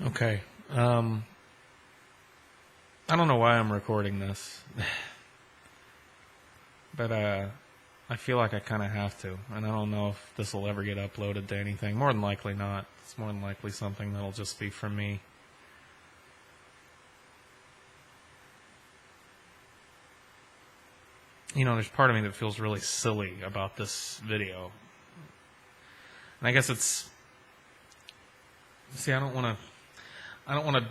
Okay. I don't know why I'm recording this, but I feel like I kind of have to, and I don't know if this will ever get uploaded to anything. More than likely not. It's more than likely something that'll just be from me. You know, there's part of me that feels really silly about this video. And I guess it's... See, I don't want to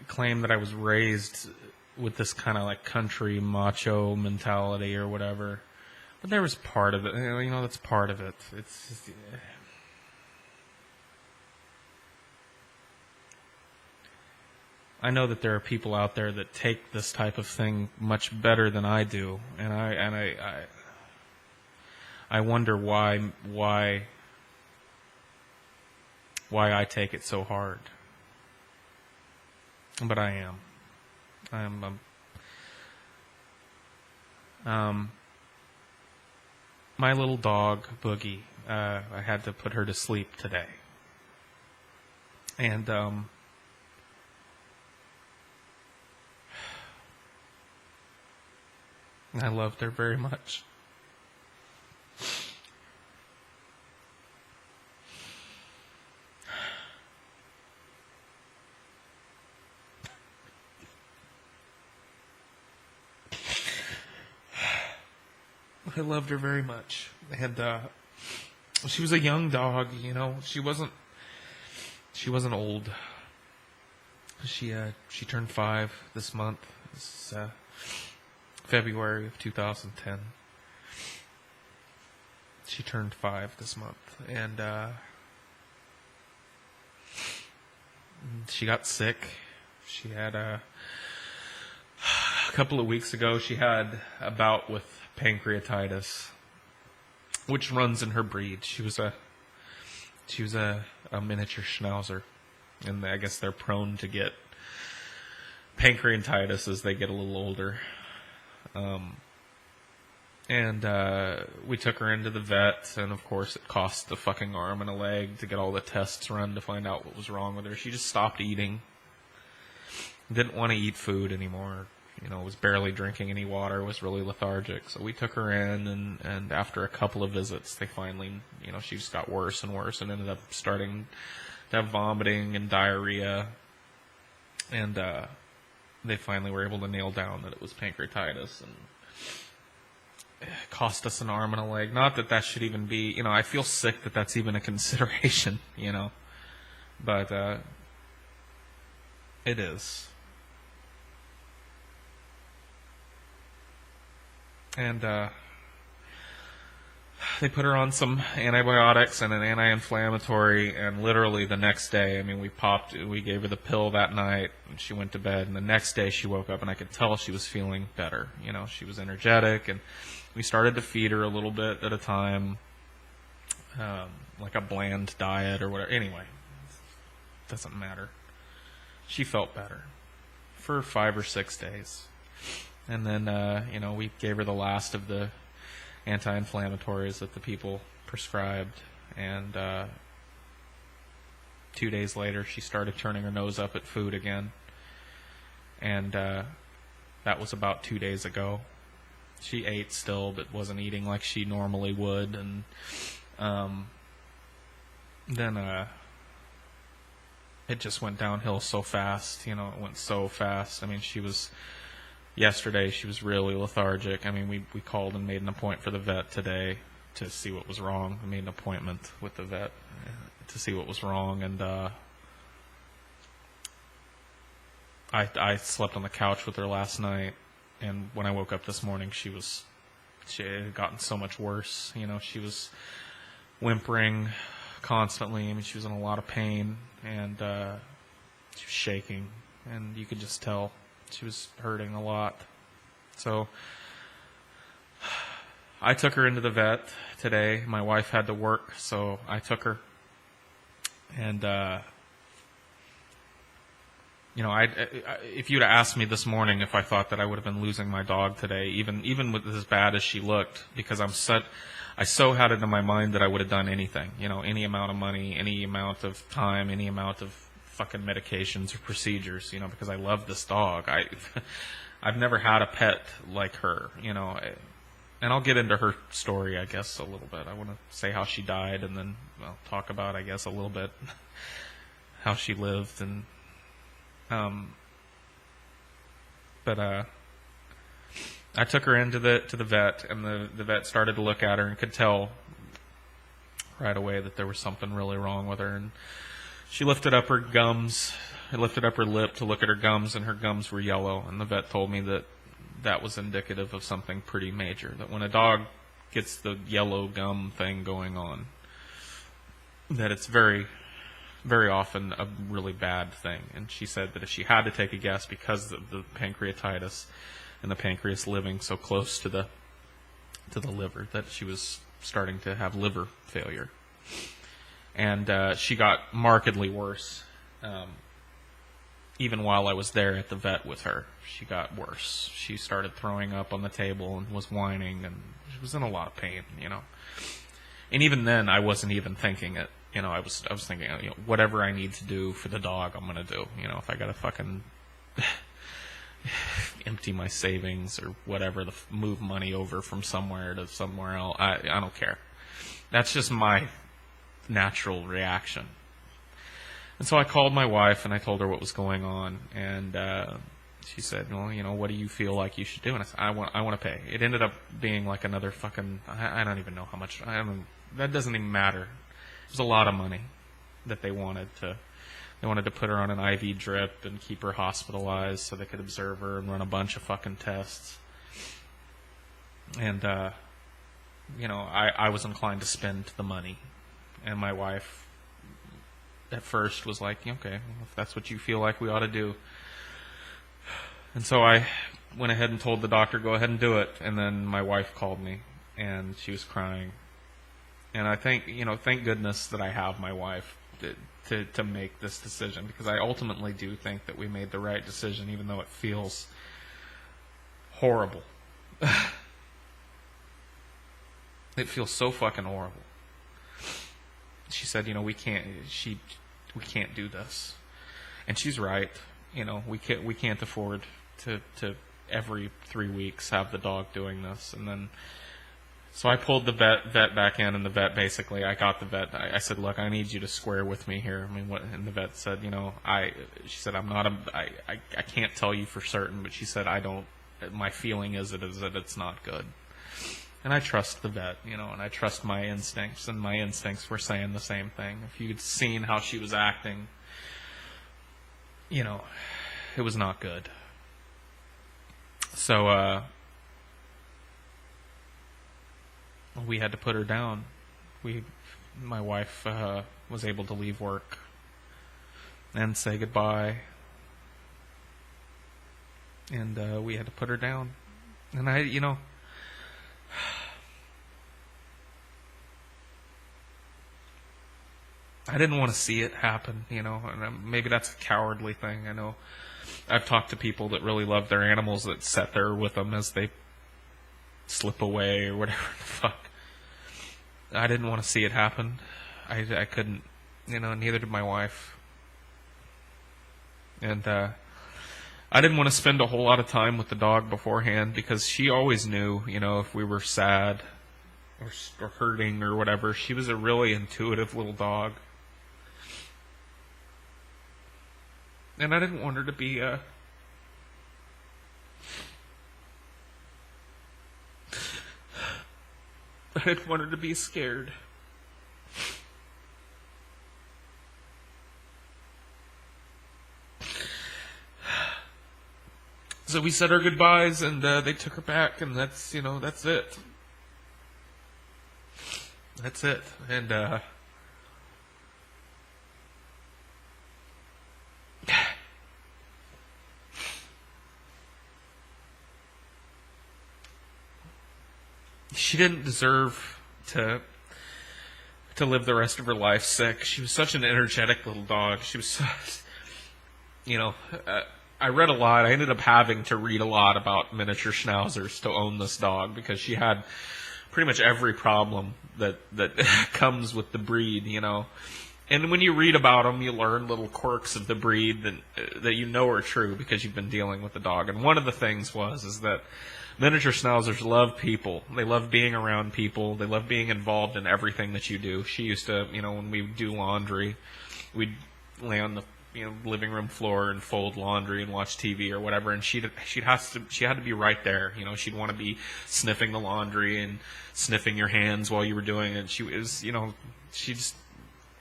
claim that I was raised with this kind of like country macho mentality or whatever. But there was part of it. You know, that's part of it. It's just, I know that there are people out there that take this type of thing much better than I do, and I wonder why I take it so hard. But I am. My little dog, Boogie, I had to put her to sleep today. And, I loved her very much. I loved her very much. And she was a young dog, you know. She wasn't old. She turned 5 this month. This is February of 2010. She turned 5 this month, and she got sick. She had a couple of weeks ago. She had a bout with pancreatitis, which runs in her breed. She was a miniature schnauzer, and I guess they're prone to get pancreatitis as they get a little older. We took her into the vet, and of course it cost a fucking arm and a leg to get all the tests run to find out what was wrong with her. She just stopped eating. Didn't want to eat food anymore. You know, was barely drinking any water, was really lethargic. So we took her in, and after a couple of visits, they finally, you know, she just got worse and worse and ended up starting to have vomiting and diarrhea. And they finally were able to nail down that it was pancreatitis, and it cost us an arm and a leg. Not that that should even be, you know, I feel sick that that's even a consideration, you know. But it is. And they put her on some antibiotics and an anti-inflammatory, and literally the next day, I mean, we gave her the pill that night, and she went to bed, and the next day she woke up, and I could tell she was feeling better. You know, she was energetic, and we started to feed her a little bit at a time, like a bland diet or whatever. Anyway, it doesn't matter. She felt better for 5 or 6 days. And then, you know, we gave her the last of the anti-inflammatories that the people prescribed. And 2 days later, she started turning her nose up at food again. And that was about 2 days ago. She ate still, but wasn't eating like she normally would. And then it just went downhill so fast. You know, it went so fast. I mean, yesterday, she was really lethargic. I mean, we called and made an appointment for the vet today to see what was wrong. I made an appointment with the vet to see what was wrong, and I slept on the couch with her last night, and when I woke up this morning, she had gotten so much worse. You know, she was whimpering constantly. I mean, she was in a lot of pain, and she was shaking, and you could just tell she was hurting a lot. So I took her into the vet today. My wife had to work, so I took her. And, you know, if you'd have asked me this morning if I thought that I would have been losing my dog today, even with as bad as she looked, because I so had it in my mind that I would have done anything, you know, any amount of money, any amount of time, any amount of fucking medications or procedures, because I love this dog. I've never had a pet like her, and I'll get into her story, I guess, a little bit. I want to say how she died, and then talk about, I guess, a little bit how she lived, and but I took her into the vet, and the vet started to look at her and could tell right away that there was something really wrong with her. And she lifted up her gums, lifted up her lip to look at her gums, and her gums were yellow. And the vet told me that was indicative of something pretty major. That when a dog gets the yellow gum thing going on, that it's very, very often a really bad thing. And she said that if she had to take a guess, because of the pancreatitis and the pancreas living so close to the liver, that she was starting to have liver failure. And she got markedly worse. Even while I was there at the vet with her, she got worse. She started throwing up on the table and was whining, and she was in a lot of pain, And even then, I wasn't even thinking it. I was thinking, whatever I need to do for the dog, I'm gonna do. If I gotta fucking empty my savings or whatever, move money over from somewhere to somewhere else, I don't care. That's just my natural reaction. And so I called my wife and I told her what was going on, and she said, well, what do you feel like you should do? And I said, I want to pay. It ended up being like another fucking, I don't even know how much, that doesn't even matter. It was a lot of money that they wanted to put her on an IV drip and keep her hospitalized so they could observe her and run a bunch of fucking tests. And, I was inclined to spend the money. And my wife at first was like, okay, if that's what you feel like we ought to do. And so I went ahead and told the doctor, go ahead and do it. And then my wife called me, and she was crying. And I think, thank goodness that I have my wife to make this decision, because I ultimately do think that we made the right decision, even though it feels horrible. It feels so fucking horrible. She said, we can't do this. And she's right. We can't afford to every 3 weeks have the dog doing this. And then, so I pulled the vet back in, and the vet basically, I got the vet. I said, look, I need you to square with me here. And the vet said, she said, I can't tell you for certain, but she said, my feeling is that it's not good. And I trust the vet, and I trust my instincts, and my instincts were saying the same thing. If you'd seen how she was acting, it was not good. So, we had to put her down. My wife was able to leave work and say goodbye, and we had to put her down. And I didn't want to see it happen, and maybe that's a cowardly thing. I know I've talked to people that really love their animals that sat there with them as they slip away or whatever the fuck. I didn't want to see it happen. I couldn't, neither did my wife. And I didn't want to spend a whole lot of time with the dog beforehand, because she always knew, if we were sad or hurting or whatever. She was a really intuitive little dog. And I didn't want her to be I didn't want her to be scared. So we said our goodbyes, and they took her back, and that's it. That's it. And she didn't deserve to live the rest of her life sick. She was such an energetic little dog. She was so, I read a lot. I ended up having to read a lot about miniature schnauzers to own this dog, because she had pretty much every problem that comes with the breed, And when you read about them, you learn little quirks of the breed that you know are true because you've been dealing with the dog. And one of the things is that miniature Schnauzers love people. They love being around people. They love being involved in everything that you do. She used to, when we do laundry, we'd lay on the living room floor and fold laundry and watch TV or whatever, and she had to be right there. She'd want to be sniffing the laundry and sniffing your hands while you were doing it. She was, she just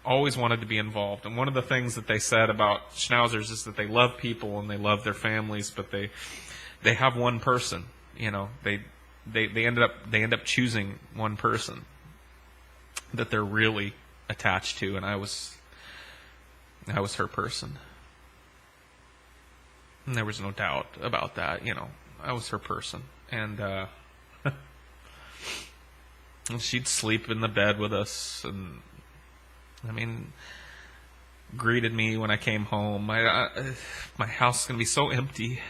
always wanted to be involved. And one of the things that they said about Schnauzers is that they love people and they love their families, but they have one person. They end up choosing one person that they're really attached to, and I was her person. And there was no doubt about that. I was her person. And she'd sleep in the bed with us, and greeted me when I came home. My house is going to be so empty.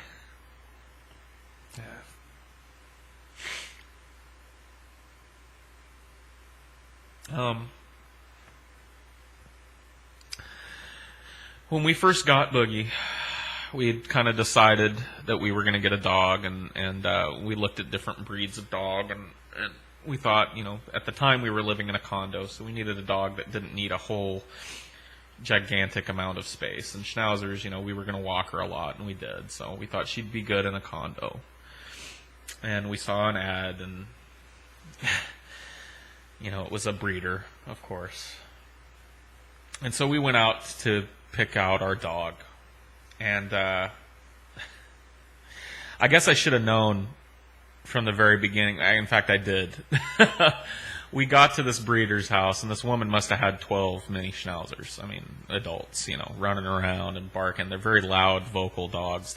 When we first got Boogie, we had kind of decided that we were going to get a dog, and we looked at different breeds of dog, and we thought, at the time we were living in a condo, so we needed a dog that didn't need a whole gigantic amount of space. And Schnauzers, we were going to walk her a lot, and we did. So we thought she'd be good in a condo. And we saw an ad, and, it was a breeder, of course. And so we went out to pick out our dog. And I guess I should have known from the very beginning. In fact, I did. We got to this breeder's house, and this woman must have had 12 mini Schnauzers. Adults, running around and barking. They're very loud, vocal dogs.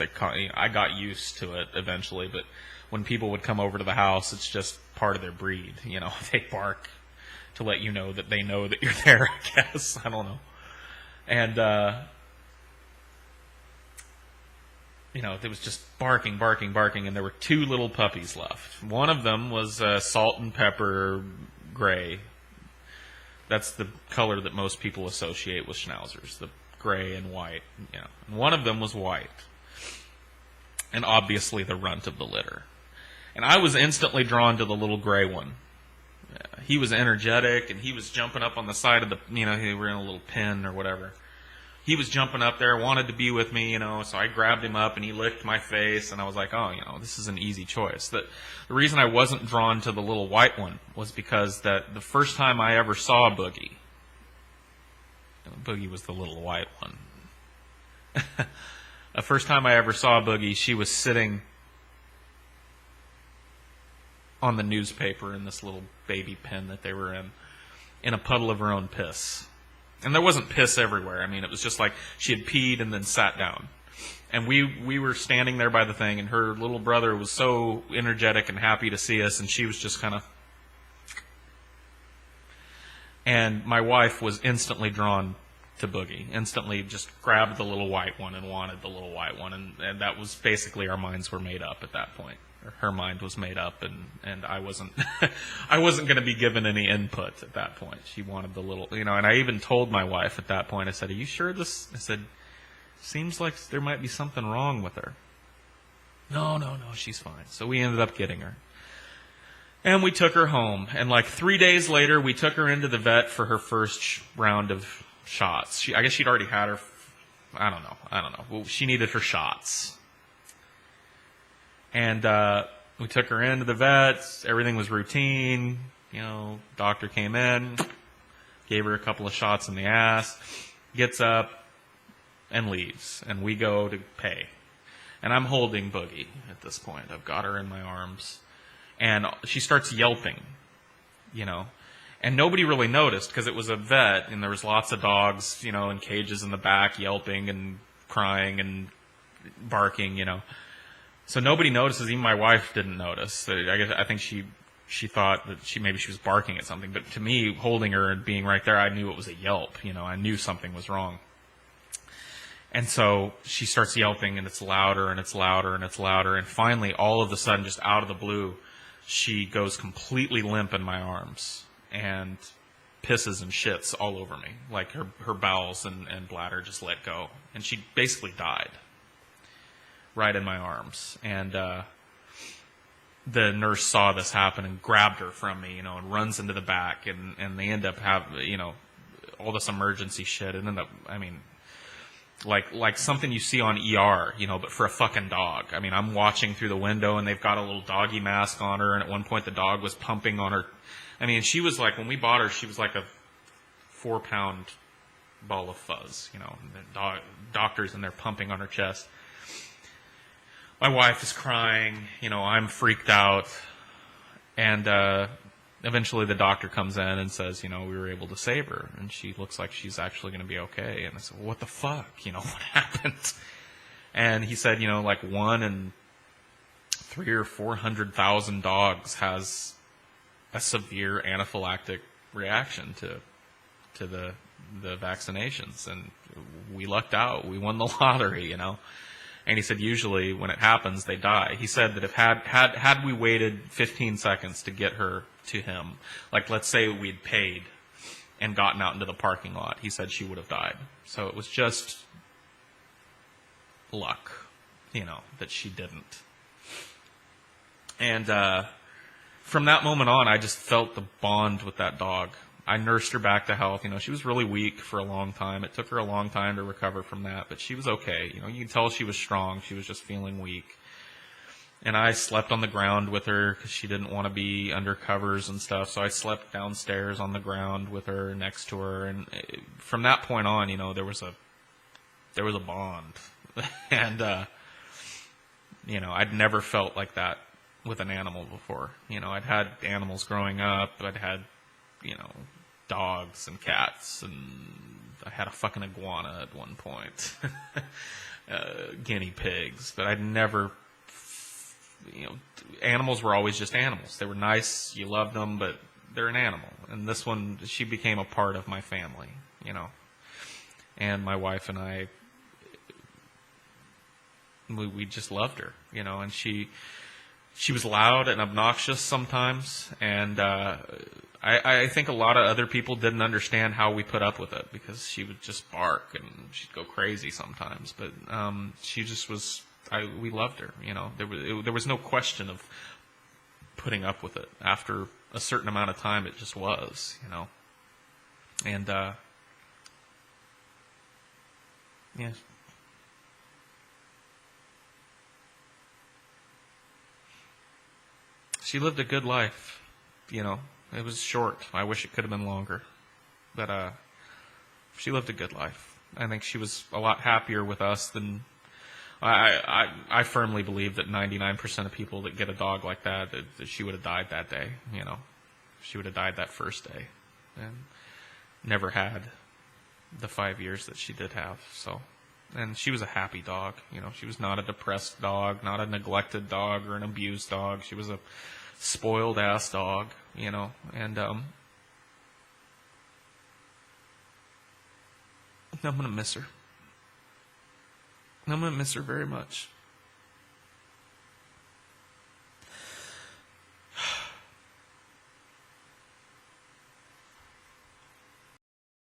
I got used to it eventually, but when people would come over to the house, it's just part of their breed. They bark to let you know that they know that you're there, I guess. I don't know. And, there was just barking, and there were 2 little puppies left. One of them was salt and pepper gray. That's the color that most people associate with Schnauzers, the gray and white. And one of them was white, and obviously the runt of the litter. And I was instantly drawn to the little gray one. He was energetic, and he was jumping up on the side of the, they were in a little pen or whatever. He was jumping up there, wanted to be with me, so I grabbed him up and he licked my face, and I was like, oh, this is an easy choice. The reason I wasn't drawn to the little white one was because that the first time I ever saw Boogie, Boogie was the little white one. The first time I ever saw Boogie, she was sitting on the newspaper in this little baby pen that they were in a puddle of her own piss. And there wasn't piss everywhere. It was just like she had peed and then sat down. And we were standing there by the thing, and her little brother was so energetic and happy to see us, and she was just kind of... And my wife was instantly drawn to Boogie, instantly just grabbed the little white one and wanted the little white one. And that was basically our minds were made up at that point. Her mind was made up, and I wasn't I wasn't going to be given any input at that point. She wanted the little, and I even told my wife at that point, I said, are you sure this, I said, seems like there might be something wrong with her. No, she's fine. So we ended up getting her. And we took her home, and like 3 days later, we took her into the vet for her first round of shots. I guess she'd already had her, I don't know. Well, she needed her shots. And we took her into the vet. Everything was routine. Doctor came in, gave her a couple of shots in the ass, gets up, and leaves. And we go to pay. And I'm holding Boogie at this point. I've got her in my arms. And she starts yelping, And nobody really noticed because it was a vet, and there was lots of dogs, in cages in the back, yelping and crying and barking, So nobody notices. Even my wife didn't notice. I think she thought that maybe she was barking at something. But to me, holding her and being right there, I knew it was a yelp. I knew something was wrong. And so she starts yelping, and it's louder, and it's louder, and it's louder. And finally, all of a sudden, just out of the blue, she goes completely limp in my arms and pisses and shits all over me. Like her bowels and bladder just let go. And she basically died right in my arms. And the nurse saw this happen and grabbed her from me, and runs into the back. And they end up having, all this emergency shit. And ended up, like something you see on ER, but for a fucking dog. I'm watching through the window, and they've got a little doggy mask on her, and at one point the dog was pumping on her. She was like, when we bought her, she was like a 4-pound ball of fuzz, and the doctors in there pumping on her chest. My wife is crying, I'm freaked out, and eventually the doctor comes in and says, we were able to save her, and she looks like she's actually going to be okay. And I said, well, what the fuck? What happened? And he said, like 1 in 300,000 or 400,000 dogs has a severe anaphylactic reaction to the vaccinations, and we lucked out. We won the lottery, And he said usually when it happens, they die. He said that if had we waited 15 seconds to get her to him, like let's say we'd paid and gotten out into the parking lot, he said she would have died. So it was just luck, that she didn't. And from that moment on, I just felt the bond with that dog. I nursed her back to health. She was really weak for a long time. It took her a long time to recover from that, but she was okay. You can tell she was strong. She was just feeling weak. And I slept on the ground with her because she didn't want to be under covers and stuff. So I slept downstairs on the ground with her, next to her. And from that point on, there was a bond. And, I'd never felt like that with an animal before. I'd had animals growing up. I'd had, dogs and cats, and I had a fucking iguana at one point, guinea pigs, but I'd never, animals were always just animals. They were nice, you loved them, but they're an animal. And this one, she became a part of my family, and my wife and I, we just loved her, and she was loud and obnoxious sometimes, and I think a lot of other people didn't understand how we put up with it, because she would just bark and she'd go crazy sometimes. But she just was. We loved her. There was no question of putting up with it. After a certain amount of time, it just was. And yeah. She lived a good life. It was short. I wish it could have been longer. But she lived a good life. I think she was a lot happier with us than... I firmly believe that 99% of people that get a dog like that she would have died that day. She would have died that first day. And never had the 5 years that she did have. So, and she was a happy dog. She was not a depressed dog, not a neglected dog or an abused dog. She was a spoiled ass dog, and I'm gonna miss her. I'm gonna miss her very much.